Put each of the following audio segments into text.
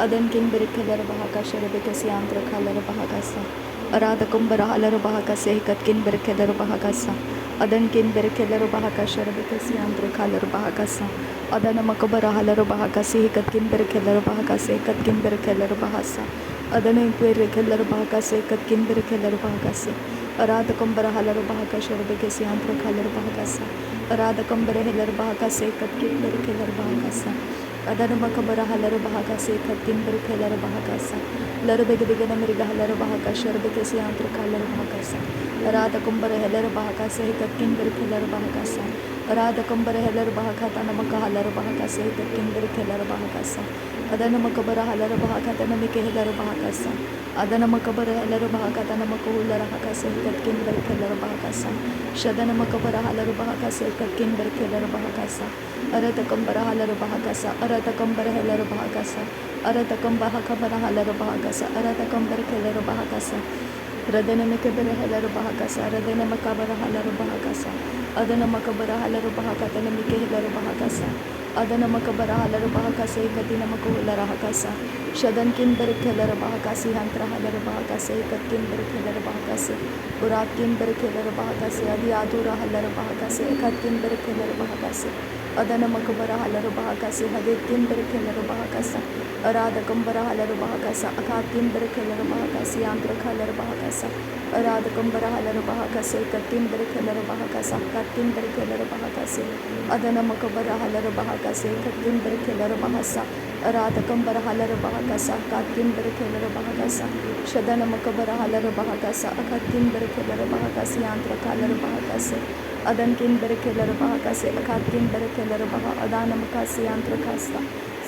Adan kin berkeler bahaka şerebeke siyantra kalar bahakasa. Arada kumbara halar bahakasa hikat kin berkeler bahakasa. Adan kin berkeler bahaka şerebeke siyantra kalar bahakasa. Adana makabara halar bahakasa hikat kin berkeler bahakasa hikat kin berkeler bahasa. Adana berkeler bahakasa hikat kin berkeler bahakasa. Arada kumbara halar bahaka şerebeke siyantra kalar bahakasa. Arada kumbara halar bahakasa hikat kin berkeler bahakasa. Adana makabara halar bahakasa hikat kin berkeler bahakasa. Lar begedegana meriga halar bahakasa şerebeke siyantra kalar bahakasa. Arada kumbara halar bahakasa hikat kin berkeler bahakasa. Arada kumbara halar bahakata namaka halar bahakasa hikat kin berkeler bahakasa. Adana makabara halar bahakata namike halar bahakasa. Adana makabara halar bahakata namako hular bahakasa hikat kin berkeler bahakasa. Shadana makabara halar bahakasa hikat kin berkeler bahakasa. Arada kumbara halar bahakasa. Arada kumbara halar bahakasa. Arada kumbara kabara halar bahakasa. Arada kumbara halar bahakasa. Radana makabara halar bahakasa. Radana makabara halar bahakasa. Adana makabara halar bahakata namike halar bahakasa. Adana makabara halar bahakasa ikatina makuhular bahakasa. Shadan kin berkelar bahakasi hantra halar bahakasa ikatin berkelar bahakasa. Urat kin berkelar bahakasa. Adi adura halar bahakasa ikatin berkelar bahakasa. Adana makabara halar bahakasa hadid kin berkelar bahakasa. Arada kumbara halar bahakasa akatin berkelar bahakasa yantra halar bahakasa. Arada kumbara halar bahakasa ikatin berkelar bahakasa akatin berkelar bahakasa. Adana makabara halar bahakasa ikatin berkelar bahasa. Arada kumbara halar bahakasa akatin berkelar bahakasa. Shadana makabara halar bahakasa akatin berkelar bahakasa yantra halar bahakasa. Adan kin berkelar bahakasa akatin berkelar bahakasa. Adana makasi yantra kasta.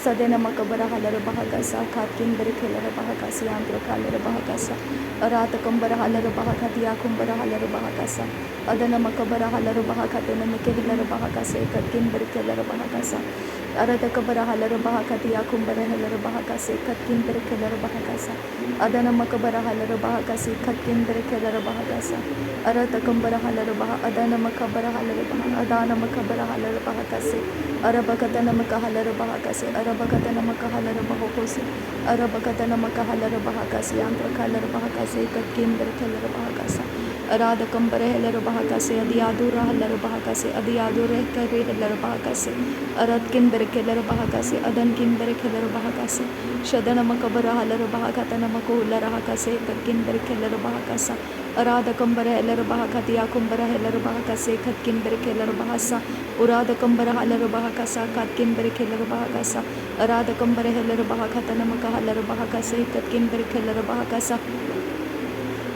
Sadena makabara halar bahakasa akatin berkelar bahakasa yantra halar bahakasa. Arata kumbara halar bahakati akumbara halar bahakasa. Adana makabara halar bahakati namike halar bahakasa ikatin berkelar bahakasa. Arada kabara halar bahakati akumbara halar bahakasa ikatin berkelar bahakasa. Adana makabara halar bahakasa ikatin berkelar bahakasa. Arata kumbara halar bahakasa. Adana makabara halar bahakasa. Adana makabara halar bahakasa. Arabakatana makahalar bahakasa. Arabakatana makahalar bahakasa. Arabakatana makahalar bahakasa yantra kalar bahakasa ikatin berkelar bahakasa. Arada kumbara halar bahakasa adiyadura halar bahakasa adiyadura kare halar bahakasa. Arad kin berkelar bahakasa adan kin berkelar bahakasa. Shadana makabara halar bahakatana makuhular bahakasa ikatin berkelar bahakasa. Arada kumbara halar bahakati akumbara halar bahakasa ikatin berkelar bahasa. Urada kumbara halar bahakasa katkin berkelar bahakasa. Arada kumbara halar bahakatana makahalar bahakasa ikatin berkelar bahakasa.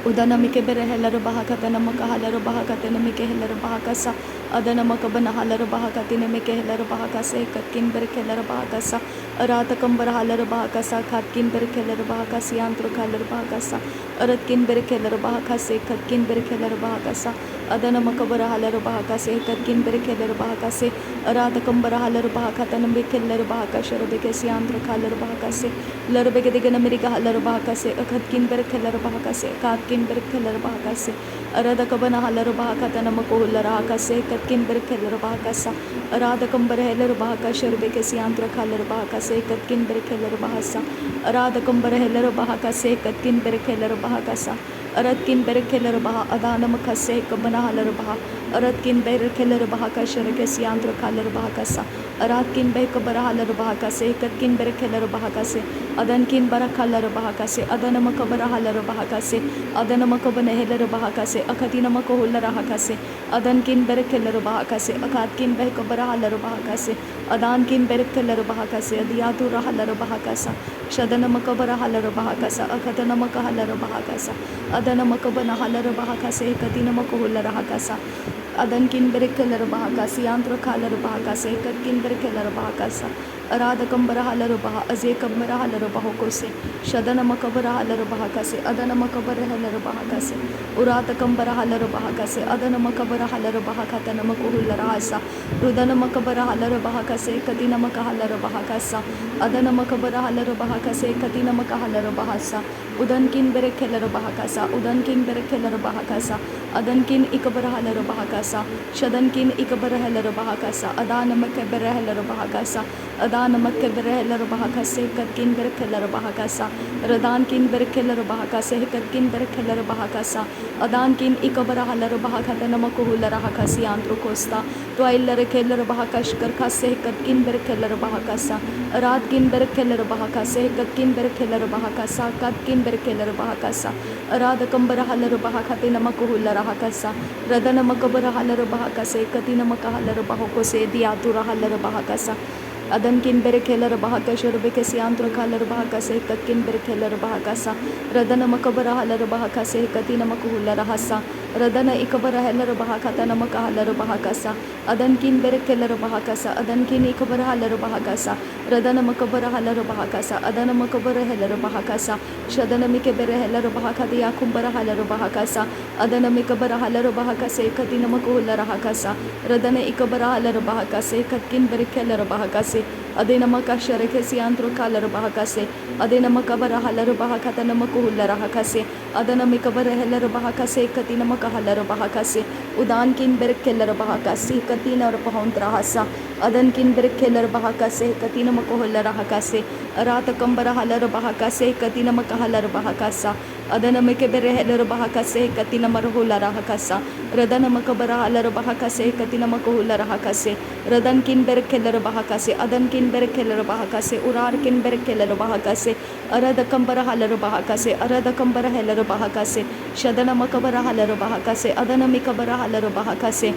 Udana mike bere halar bahakatana makahalar bahakatana mike halar bahakasa. Adana makabana halar bahakatina mike halar bahakasa katkin berkelar bahakasa. Arata kumbara halar bahakasa katkin berkelar bahakasa yantro halar bahakasa. Aratkin berkelar bahakasa katkin berkelar bahakasa. Adana makabara halar bahakasa katkin berkelar bahakasa. Arata kumbara halar bahakatana mike halar bahakasa rebeke yantro halar bahakasa. Larbeke digana meriga halar bahakasa katkin berkelar bahakasa katkin berkelar bahakasa. Arada kabana halar bahakatana makuhular bahakasa katkin berkelar bahakasa. Arada kumbara halar bahakasa rebeke yantra halar bahakasa katkin berkelar bahasa. Arada kumbara halar bahakasa katkin berkelar bahakasa. Aratkin berkelar baha adana makase kabana halar baha. Aratkin berkelar bahakasa rebeke yantra halar bahakasa. Aratkin bekabara halar bahakasa katkin berkelar bahakasa. Adankin barakalar bahakasa adana makabara halar bahakasa. Adana makabana halar bahakasa akatina makohular bahakasa. Adankin berkelar bahakasa akatkin bekabara halar bahakasa. Adankin berkelar bahakasa adiyatu halar bahakasa. Shadana makabara halar bahakasa akatana makahalar bahakasa. Adana makabana halar bahakasa ikatina makohular bahakasa. Adankin berkelar bahakasa yantra halar bahakasa ikatkin berkelar bahakasa. Arada kumbara halar baha aze kumbara halar bahakose. Shadana makabara halar bahakasa. Adana makabara halar bahakasa. Urata kumbara halar bahakasa. Adana makabara halar bahakatana makuhular bahasa. Rudana makabara halar bahakasa ikatina makahalar bahakasa. Adana makabara halar bahakasa ikatina makahalar bahasa. Udankin berkelar bahakasa. Udankin berkelar bahakasa. Adankin ikabara halar bahakasa. Shadankin ikabara halar bahakasa. Adana makabara halar bahakasa. Adana Makabereheller Bahakase, Katkin Berkeller Bahakasa, Radankin Berkeller Bahakase, Katkin Berkeller Bahakasa, Adankin Ikabarahaller Bahakatana Makuhula Rahakasi Andro Costa, Twiler Keller Bahakash Karkase, Katkin Berkeller Bahakasa, Radkin Berkeller Bahakase, Katkin Berkeller Bahakasa, Katkin Berkeller Bahakasa, Radakambarahaller Bahakatina Makuhula Rahakasa, Radana Makabarahaller Bahakase, Katina Makahaller Bahokose, Diatura Haller Bahakasa. Adankin Berekeller Bahakasha Rebekasi Antro Kaller Bahakase, Katkin Berekeller Bahakasa, Radana Makabara Haller Bahakase, Katina Makuhula Rahasa, Radana Ikabara Heller Bahakatana Makahaller Bahakasa, Adankin Berekeller Bahakasa, Adankin Ikabara Haller Bahakasa, Radana Makabara Haller Bahakasa, Adana Makabara Heller Bahakasa, Shadana Mikebere Heller Bahakadia Kumbara Haller Bahakasa, Adana Mikabara Haller Bahakase, Katina Makuhula Rahakasa, Radana Ikabara Haller Bahakase, Katkin Berekeller Bahakase, Adenamaka Sharekesi Antro Kalar Bahakase, Adenamaka Halar Bahakatana Makuhula Rahakase, Adanamikabara Heller Bahakase, Katina Makahalar Bahakase, Udankin Berkeller Bahakase, Katina Rahasa, Adankin Berkeller Bahakase, Katina Makuhula Rahakase, Arata Kambara Halar Bahakase, Katina Makahalar Bahakasa, Adanamikebere Heller Bahakase, Katina Marhula Rahakasa, Radana Makabara Halar Bahakase, Katina Makuhula Rahakase, Radankin Berkeller Bahakase, Adankin Berkeller Bahakase, Urarkin Berkeller Bahakase, Arada Kambara Halar Bahakase, Arada Kambara Heller Bahakase, Shadana Makabara Halar Bahakase, Adana Mikabara Halar Bahakase,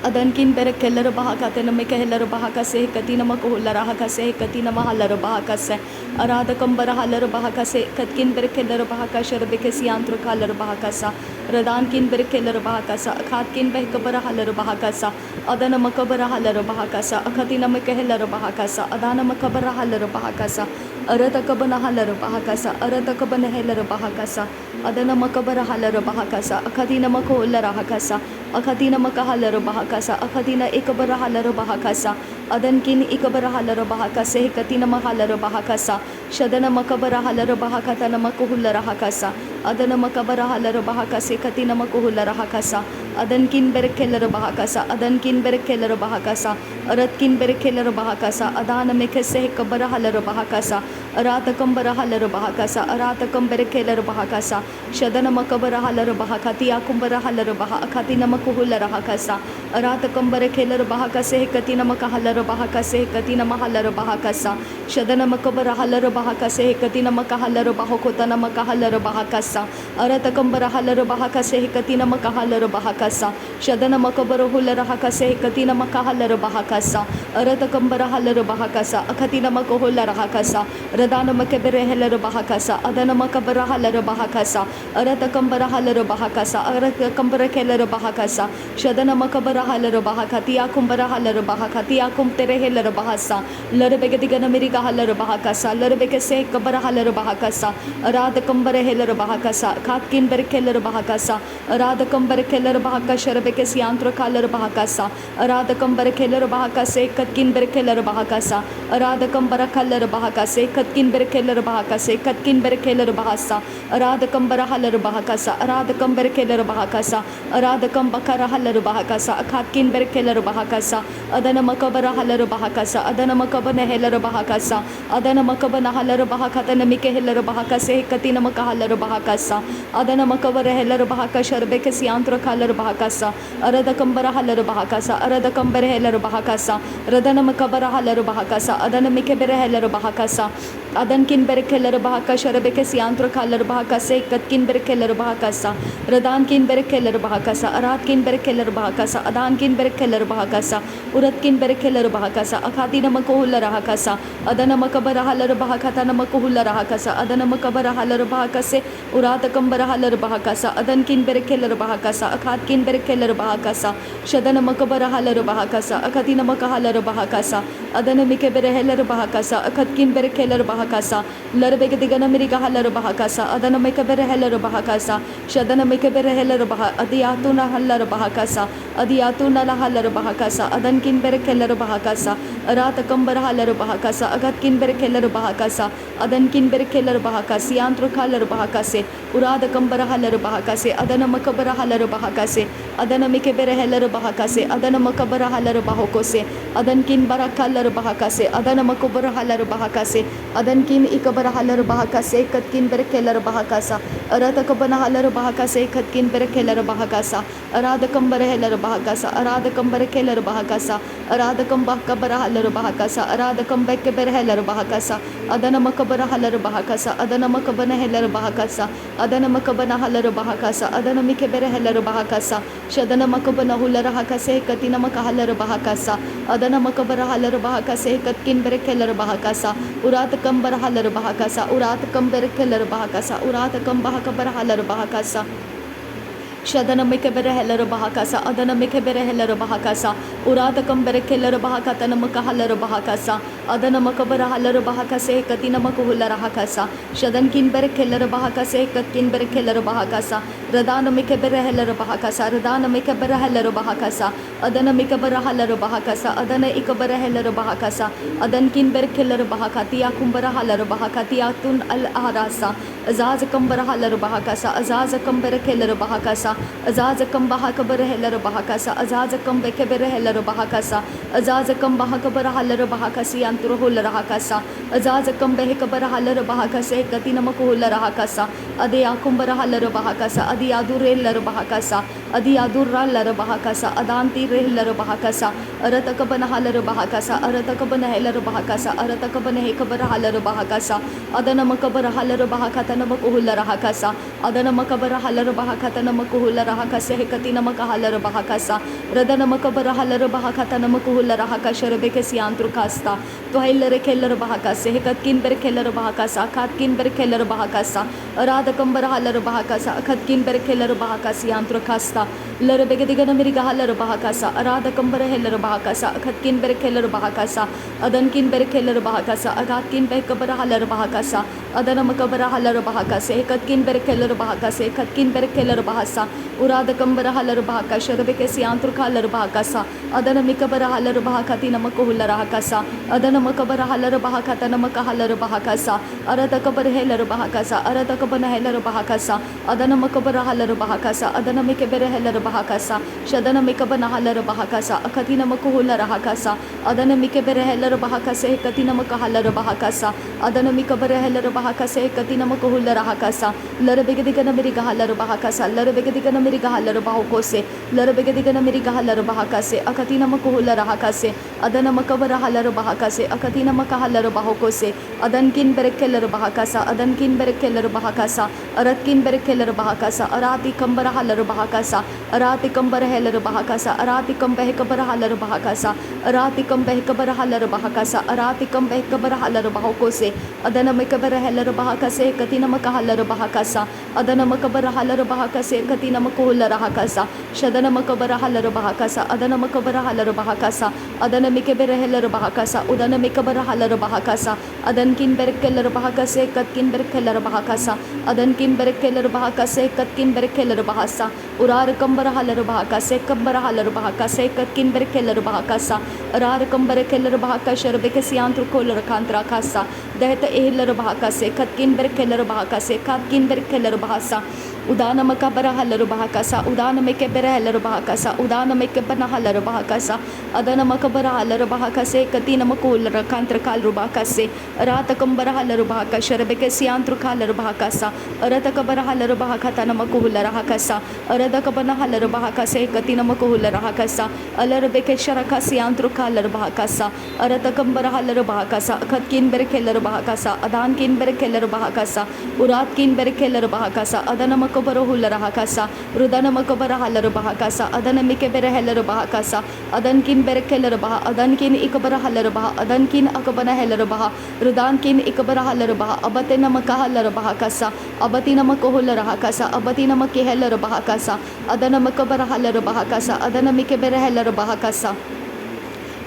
Adankin Berekeller Bahakatana Mikaheller Bahakase, Katina Makuhula Rahakase, Katina Mahalar Bahakase, Arada Kambara Halar Bahakase, Katkin Berekeller Bahakasha Rebekasi Antro Kalar Bahakasa, Radankin Berekeller Bahakasa, Katkin Behkabara Halar Bahakasa, Adana Makabara Halar Bahakasa, Akatina Mikaheller Bahakasa, Adana Makabara Halar Bahakasa, Arada Kabana Halar Bahakasa, Arada Kabana Heller Bahakasa, Adana Makabara Halar Bahakasa, Akatina Makuhula Rahakasa, Akatina Makahalar Bahakasa, Akatina Ikabara Halar Bahakasa, Adankin Ikabara Halar Bahakase, Katina Mahalar Bahakasa, Shadana Makabara Halar Bahakatana Makuhula Rahakasa, Adana Makabara Halar Bahakase, Katina Makuhula Rahakasa, Adankin Berkeller Bahakasa, Adankin Berkeller Bahakasa, Aratkin Berkeller Bahakasa, Adana Mekase Kabara Halar Bahakasa, Aratakambara Halar Bahakasa, Aratakam Berkeller Bahakasa, Shadana Makabara Halar Bahakatia Kumbara Halar Bahakatina Makuhula Rahakasa, Aratakam Berkeller Bahakase, Katina Makahalar Bahakase, Katina Mahalar Bahakasa, Shadana Makabara Halar Bahakase, Katina Makahalar Bahokotana Makahalar Bahakasa, Aratakambara Halar Bahakase, Katina Makahalar Bahakasa, Shadana Makabara Hula Rahakase, Katina Makahalar Bahakasa, Aratakambara Halar Bahakasa, Akatina Makohula Rahakasa, Radana Makabere Heller Bahakasa, Adana Makabara Halar Bahakasa, Aratakambara Halar Bahakasa, Aratakambara Keller Bahakasa, Shadana Makabara Halar Bahakatia Kumbara Halar Bahakatia Kumtere Heller Bahasa, Larabegatigana Mirika Halar Bahakasa, Larabekase Kabara Halar Bahakasa, Aradakambara Heller Bahakasa, Katkin Berkeller Bahakasa, Aradakambara Keller Bahakasha Rebekasi Antro Kalar Bahakasa, Aradakambara Keller Bahakase, Katkin Berkeller Bahakasa, Aradakambara Kalar Bahakase, Katkin Berkeller Bahakase, Katkin Berkeller Bahasa, Aradakambara Halar Bahakasa, Aradakam Berkeller Bahakasa, Aradakam Bakara Halar Bahakasa, Katkin Berkeller Bahakasa, Adana Makabara Halar Bahakasa, Adana Makabana Heller Bahakasa, Adana Makabana Halar Bahakatana Mike Heller Bahakase, Katina Makahalar Bahakasa, Adana Makabara Heller Bahakasha Rebekasi Antro Kalar Bahakasa, Aradakambara Halar Bahakasa, Aradakambara Heller Bahakasa, Radana Makabara Halar Bahakasa, Adana Mikebere Heller Bahakasa, Adankin Berkeller Bahakasha Rebekasi Antro Kalar Bahakase, Katkin Berkeller Bahakasa, Radankin Berkeller Bahakasa, Aratkin Berkeller Bahakasa, Adankin Berkeller Bahakasa, Uratkin Berkeller Bahakasa, Akatina Makuhula Rahakasa, Adana Makabara Halar Bahakatana Makuhula Rahakasa, Adana Makabara Halar Bahakase, Uratakambara Halar Bahakasa, Adankin Berkeller Bahakasa, Akatkin Berkeller Bahakasa, Shadana Makabara Halar Bahakasa, Akatina Makahalar Bahakasa, Adana Mikebere Heller Bahakasa, Akatkin Berkeller Bahakasa, Larabegatigana Mirika Halar Bahakasa, Adana Mikebere Heller Bahakasa, Shadana Mikebere Heller Bahakasa, Adiatuna Halar Bahakasa, Adiatuna Halar Bahakasa, Adankin Berkeller Bahakasa, Aratakambara Halar Bahakasa, Agatkin Berkeller Bahakasa, Adankin Berkeller Bahakasi, Antro Kalar Bahakase, Uradakambara Halar Bahakase, Adana Makabara Halar Bahakase, adana mike bere heller bahakase adana makabara halar bahokose adankin barakallar bahakase adana makubara halar bahakase adankin ikabara halar bahakase katkin berkeller bahakasa aratakabana halar bahakase katkin berkeller bahakasa aradakam bereheller bahakasa aradakam berkeller bahakasa aradakam bakabara halar bahakasa aradakam beke bereheller bahakasa adana makabara halar bahakasa adana makabana heller bahakasa adana makabana halar bahakasa adana mike bereheller bahakasa shadana makabana hular hakase katina makahalar bahakasa adana makabara halar bahakase katkin berekeller bahakasa urat kambar halar bahakasa urat kamber keller bahakasa urat kam bahakabara halar bahakasa shadana mike bere heller bahakasa adana mike bere heller bahakasa urada kam bere keller bahakatana makahalar bahakasa adana makabara halar bahakase katina makuhular hakasa shadan kin bere keller bahakase katkin bere keller bahakasa radana mike bere heller bahakasa radana mike bere heller bahakasa adana mike bere halar bahakasa adana ikabara heller bahakasa adan kin bere keller bahakatiya kumbara halar bahakatiya tun al arasa azaz kambara halar bahakasa azaz kam bere keller bahakasa azazakam bahakabar heller bahakasa azazakam bekeber heller bahakasa azazakam bahakabar haller bahakasi antruhul rahakasa azazakam behekabar haller bahakase katinamakuhul rahakasa ade akumbar haller bahakasa adi adureller bahakasa adi adurraller bahakasa adanti reller bahakasa aratakabana haller bahakasa aratakabana heller bahakasa aratakabana hekabar haller bahakasa adana makabar haller bahakatana makuhul rahakasa adana makabar haller bahakatana makuhul rahakase hekatina makahalar bahakasa radana makabara halar bahakatana makuhul rahakashar bekesi antrukasta to heller keller bahakase hekatkin ber keller bahakasa katkin ber keller bahakasa radakam bar halar bahakasa katkin ber keller bahakasi antrukasta lar begedigana miriga halar bahakasa radakam bar heller bahakasa katkin ber keller bahakasa adankin ber keller bahakasa agatkin bekabara halar bahakasa adana makabara halar bahakase hekatkin ber keller bahakase katkin ber keller bahasa urada kambara halar bahaka sharabeke siantru khalar bahakasa adana mikabara halar bahakati namakuhul rahakasa adana makabara halar bahakata namaka halar bahakasa arada kabar helar bahakasa arada kabana helar bahakasa adana makabara halar bahakasa adana mikabara helar bahakasa shadana mikabana halar bahakasa akati namakuhul rahakasa adana mikabara helar bahakasa ekati namaka halar bahakasa adana mikabara helar bahakasa ekati namakuhul rahakasa larabege digana miriga halar bahakasa larabege digana miriga halar bahokose larabege digana miriga halar bahakase akatina makuhul rahakase adana makabara halar bahakase akatina makahalar bahokose adankin berekeller bahakasa adankin berekeller bahakasa aratkin berekeller bahakasa arati kambara halar bahakasa arati kambara heller bahakasa arati kambeh kabara halar bahakasa arati kambeh kabara halar bahakasa arati kambeh kabara halar bahokose adana makabara heller bahakase katina makahalar bahakasa adana makabara halar bahakase katina makuhul rahakasa shadana makabara halar bahakasa adana makabara halar bahakasa adana mikabara heller bahakasa udana mikabara halar bahakasa adankin berkeller bahakase katkin berkeller bahakasa adankin berkeller bahakase katkin berkeller bahasa urar kambara halar bahakase kambara halar bahakase katkin berkeller bahakasa rar kambara keller bahakashar bekesi antru koller kantra kasa dehta ehler bahakase katkin berkeller bahakase katkin berkeller bahasa udana makabara halar bahakasa udana mekebera halar bahakasa udana mekebana halar bahakasa adana makabara halar bahakase katina makul rakantra kal bahakase rata kambara halar bahakashar bekesi antru kalar bahakasa arata kabara halar bahakata namakul rahakasa arada kabana halar bahakase katina makul rahakasa alar bekeshara kasi antru kalar bahakasa arata kambara halar bahakasa katkin berkeller bahakasa adan kin berkeller bahakasa urat kin berkeller bahakasa adana makabara hular rahakasa rudana makabara halar bahakasa adana mikebere heller bahakasa adan kin berkeller bah adan kin ikabara halar bah adan kin akabana heller bah rudan kin ikabara halar bah abatena makahalar bahakasa abatina makohul rahakasa abatina makeheller bahakasa adana makabara halar bahakasa adana mikebere heller bahakasa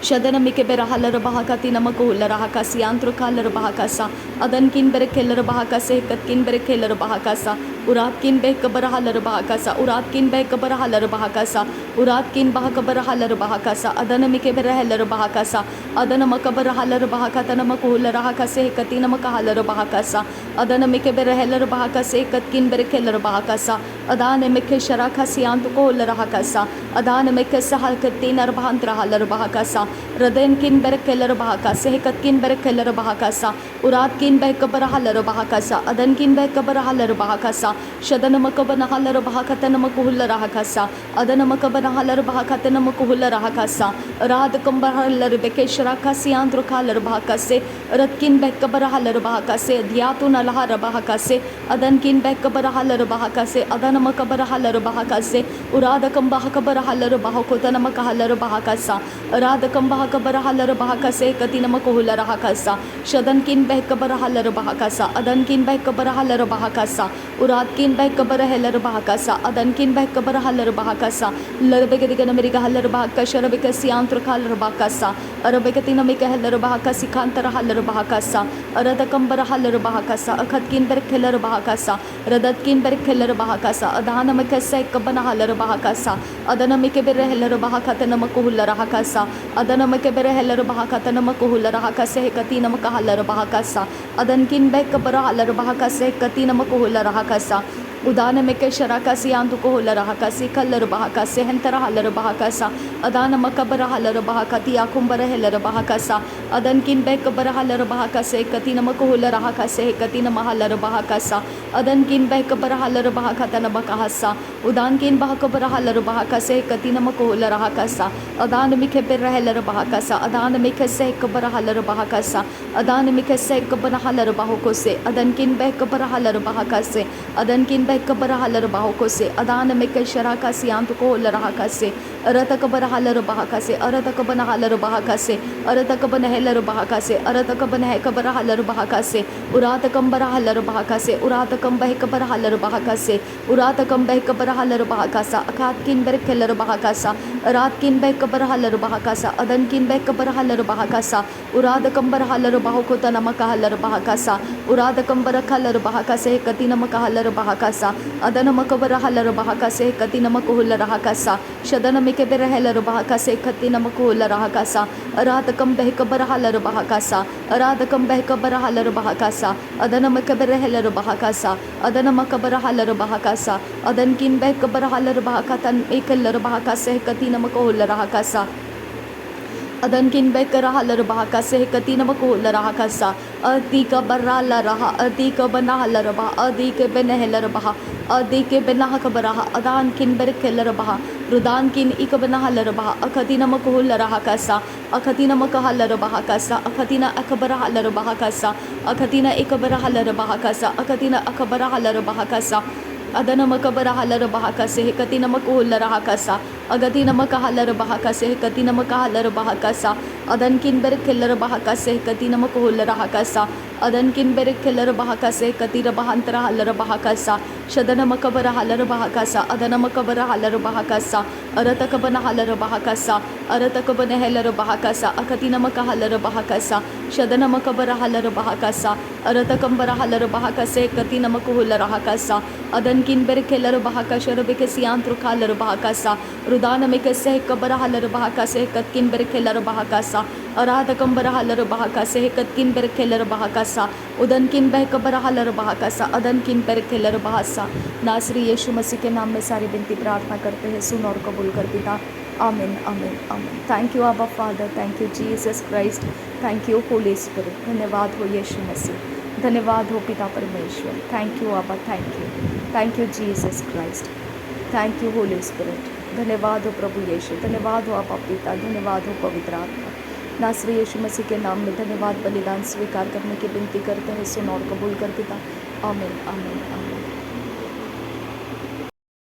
shadana mikebera halar bahakati namakuhul rahakasi antru kalar bahakasa adankin berkeller bahakase katkin berkeller bahakasa उरात किन बह कबर huller बहाकासा उरात किन बह कबर huller बहाकासा उरात किन बह कबर huller बहाकासा अदन मिके बरहलर बहाकासा अदन मकबर हलर बहाकातन मकुल रहकसे कतिन मक हलर बहाकासा अदन मिके बरहलर बहाकसे कतकिन बरखेलर बहाकासा अदान मिके शराखा सियांत कोल रहकसा अदान मिके सहल कतिन अरबहंत हलर बहाकासा रदन किन बरखेलर बहाकासे कतकिन बरखेलर बहाकासा उरात किन बह कबर हलर बहाकासा अदन किन बह कबर हलर बहाकासा शदन मकबन हलर बहाकतन मकुल रहकसा अदन मकबन हलर बहाकतन मकुल रहकसा रात कंबर हलर बेके शराखा सियांत खालर बहाकसे रतकिन बह कबर हलर बहाकसे दियातुन अलहर बहाकसे अदन किन बह कबर हलर बहाकसे अदन मकबर हलर बहाकसे उराद कंबह कबर हलर बहाकोतन मक हलर बहाकसा राद कंबह कबर हलर बहाकसे कतिन मकुल रहकसा शदन किन बह कबर हलर बहाकसा अदन किन बह कबर हलर बहाकसा उराद किन बह कबर हलर बहाकसा अदन किन बह कबर हलर बहाकसा लरबे दिगन मेरिग हलर बहाका शरबे सियांत्र खालर बहाकसा अरबे कतिन मिक हलर बहाकसी खांतर हलर बहाकसा अरद कंबर हलर बहाकसा अखत किन बर खेलर बहाकसा रदत किन बर खेलर बहाकसा अदान मिक से कबन हलर बहाकसा अदन मिक बर हलर बहाकतन मकुल रहकसा अदन मिक बर हलर बहाकतन मकुल रहकसे कतिन मक हलर बहाकसा अदन किन बह कबर हलर बहाकसे कतिन मकुल रहकसा उदान में के शराका सियांत को होल रहकसी कलर बहाकसे हंतर हलर बहाकसा अदान मकबर हलर बहाकती आकुंबर हलर बहाकसा अदन किन बह कबर हलर बहाकसे कतिन मकुल रहकसे कतिन महलर बहाकसा अदन किन बह कबर हलर बहाकतन बकहसा उदान किन बह कबर हलर बहाकसे कतिन मकुल रहकसा अदान मिखे पर हलर बहाकसा अदान मिखे से कबर हलर बहाकसा अदान मिखे से कबर हलर बहाकोसे अदन किन बह कबर हलर बहाकसे अदन किन कबर हलर बाहुको से अदान में के शराका सियांत को लरहाका से अरत कबर हलर बहाका से अरत कबन हलर बहाका से अरत कबन हलर बहाका से अरत कबन है कबर हलर बहाका से उरात कंबर हलर बहाका से उरात कम बह कबर हलर बहाका से उरात कम बह कबर हलर बहाका सा अखात किन बर खेलर बहाका सा रात किन बह कबर हलर बहाका सा अदन किन बह कबर हलर बहाका सा उराद कंबर हलर बाहुको तनमक हलर बहाका सा उराद कंबर खलर बहाका से कति नमक हलर बहाका सा अदन मकबर हलर बहाका से कति नमक हुल रहाका सा शदन मिके बेर हलर बहाका से कति नमक हुल रहाका सा अरात कम बह कबर हलर बहाका सा अरात कम बह कबर हलर बहाका सा अदन मकबर हलर बहाका सा अदन मकबर हलर बहाका सा अदन किन बह कबर हलर बहाका तन एक हलर बहाका से कति नमक हुल रहाका सा अदन किन बह कर हलर बहाका से कति नमक हुल रहाका सा अदी का बर्रा ला रहा अदी का बना हलर बहा अदी के बन हलर बहा अदी के बना कबरहा अदान किन बर खेलर बहा रुदान किन इक बना हलर बहा अखति नमक हुल रहाका सा अखति नमक हलर बहाका सा अखतिना अकबर हलर बहाका सा अखतिना इकबर हलर बहाका सा अखतिना अकबर हलर बहाका सा अदन मकबर हलर बहाका से कति नमक हुल रहाका सा अगति नमक हलर बहाका से कति नमक हलर बहाका सा अदन किन बर खेलर बहाका से कति नमक हुल रहाका सा अदन किन बर खेलर बहाका से कति रबहंतर हलर बहाका सा शदन मकबर हलर बहाका सा अदन मकबर हलर बहाका सा अरतक बन हलर बहाका सा अरतक बन हलर बहाका सा अखति नमक हलर बहाका सा शदन मकबर हलर बहाका सा अरतकंबर हलर बहाका से कति नमक हुल रहाका सा अदन किन बर खेलर बहाका शरबे के सियांत्र खालर बहाका सा रुदान में के सह कबर हलर बहाका से कतकिन बर खेलर बहाका सा अराध कंबर हलर बहाका से कतकिन बर खेलर बहाका सा उदन किन बह कबर हलर बहाका सा अदन किन बर खेलर बहासा। नासरी यीशु मसीह के नाम में सारी विनती प्रार्थना करते हैं, सुन और कबूल कर पिता। आमीन आमीन आमीन। थैंक यू आबा father, thank you Jesus Christ, thank you Holi spirit. धन्यवाद हो यीशु मसीह, धन्यवाद हो पिता परमेश्वर। थैंक यू आबा, thank you Jesus Christ, thank you Holi spirit. धन्यवाद हो प्रभु यीशु, धन्यवाद हो आबा पिता, धन्यवाद हो पवित्र आत्मा। नासरी यीशु मसीह के नाम में धन्यवाद बलिदान स्वीकार करने की विनती करते हैं, सुन और कबूल कर पिता। आमीन आमीन आमीन।